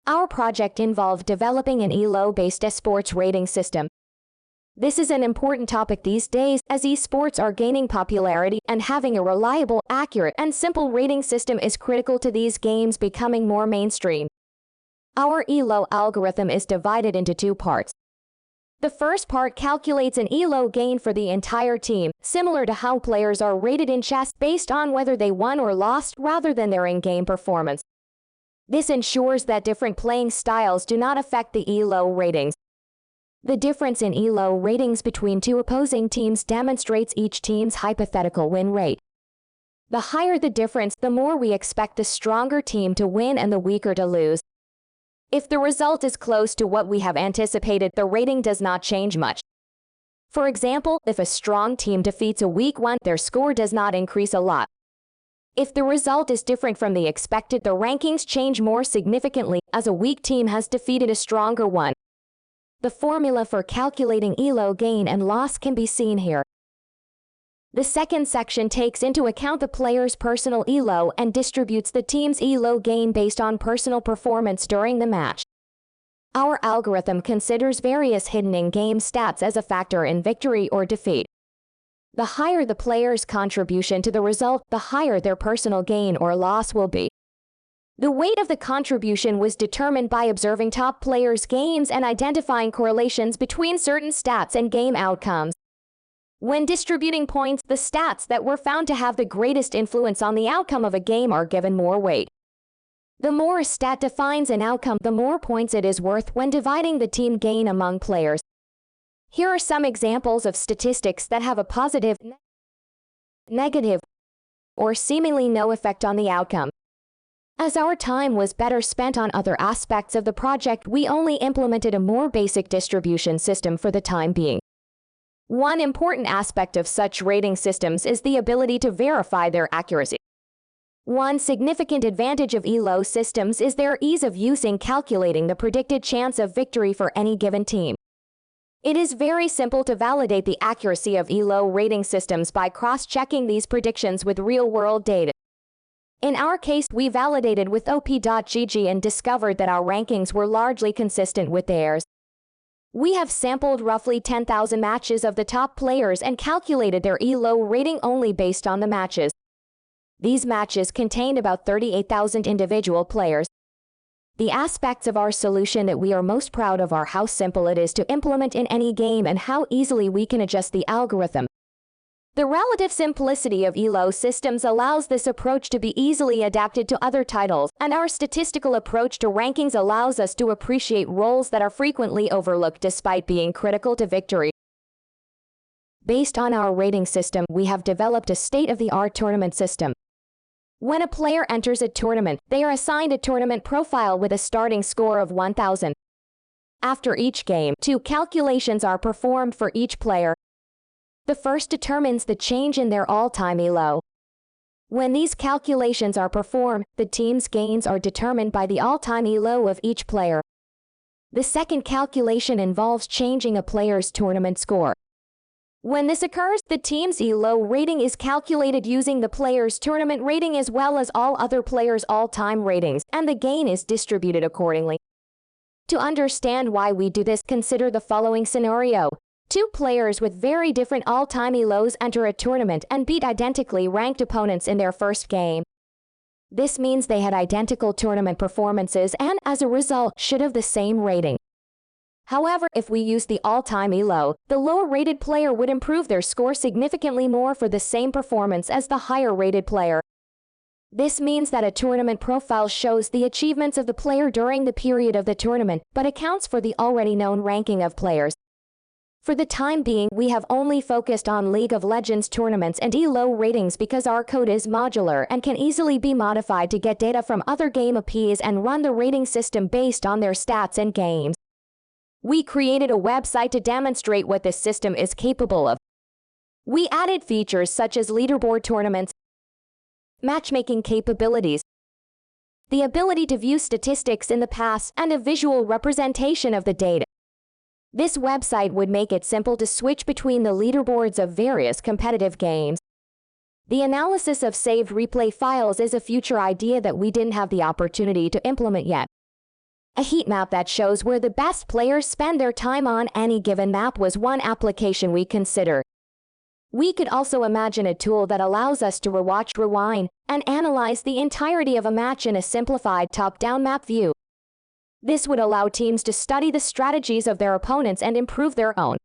Our project involved developing an ELO-based esports rating system. This is an important topic these days as esports are gaining popularity, and having a reliable, accurate, and simple rating system is critical to these games becoming more mainstream. Our ELO algorithm is divided into two parts. The first part calculates an ELO gain for the entire team, similar to how players are rated in chess based on whether they won or lost rather than their in-game performance. This ensures that different playing styles do not affect the ELO ratings. The difference in ELO ratings between two opposing teams demonstrates each team's hypothetical win rate. The higher the difference, the more we expect the stronger team to win and the weaker to lose. If the result is close to what we have anticipated, the rating does not change much. For example, if a strong team defeats a weak one, their score does not increase a lot. If the result is different from the expected, the rankings change more significantly, as a weak team has defeated a stronger one. The formula for calculating ELO gain and loss can be seen here. The second section takes into account the player's personal ELO and distributes the team's ELO gain based on personal performance during the match. Our algorithm considers various hidden in-game stats as a factor in victory or defeat. The higher the player's contribution to the result, the higher their personal gain or loss will be. The weight of the contribution was determined by observing top players' games and identifying correlations between certain stats and game outcomes. When distributing points, the stats that were found to have the greatest influence on the outcome of a game are given more weight. The more a stat defines an outcome, the more points it is worth when dividing the team gain among players. Here are some examples of statistics that have a positive, negative, or seemingly no effect on the outcome. As our time was better spent on other aspects of the project, we only implemented a more basic distribution system for the time being. One important aspect of such rating systems is the ability to verify their accuracy. One significant advantage of ELO systems is their ease of use in calculating the predicted chance of victory for any given team. It is very simple to validate the accuracy of ELO rating systems by cross-checking these predictions with real-world data. In our case, we validated with op.gg and discovered that our rankings were largely consistent with theirs. We have sampled roughly 10,000 matches of the top players and calculated their ELO rating only based on the matches. These matches contained about 38,000 individual players. The aspects of our solution that we are most proud of are how simple it is to implement in any game and how easily we can adjust the algorithm. The relative simplicity of ELO systems allows this approach to be easily adapted to other titles, and our statistical approach to rankings allows us to appreciate roles that are frequently overlooked despite being critical to victory. Based on our rating system, we have developed a state-of-the-art tournament system. When a player enters a tournament, they are assigned a tournament profile with a starting score of 1,000. After each game, 2 calculations are performed for each player. The first determines the change in their all-time ELO. When these calculations are performed, the team's gains are determined by the all-time ELO of each player. The second calculation involves changing a player's tournament score. When this occurs, the team's ELO rating is calculated using the player's tournament rating as well as all other players' all-time ratings, and the gain is distributed accordingly. To understand why we do this, consider the following scenario. 2 players with very different all-time ELOs enter a tournament and beat identically ranked opponents in their first game. This means they had identical tournament performances and, as a result, should have the same rating. However, if we use the all-time ELO, the lower-rated player would improve their score significantly more for the same performance as the higher-rated player. This means that a tournament profile shows the achievements of the player during the period of the tournament, but accounts for the already known ranking of players. For the time being, we have only focused on League of Legends tournaments and ELO ratings because our code is modular and can easily be modified to get data from other game IPs and run the rating system based on their stats and games. We created a website to demonstrate what this system is capable of. We added features such as leaderboard tournaments, matchmaking capabilities, the ability to view statistics in the past, and a visual representation of the data. This website would make it simple to switch between the leaderboards of various competitive games. The analysis of saved replay files is a future idea that we didn't have the opportunity to implement yet. A heat map that shows where the best players spend their time on any given map was one application we consider. We could also imagine a tool that allows us to rewatch, rewind, and analyze the entirety of a match in a simplified top-down map view. This would allow teams to study the strategies of their opponents and improve their own.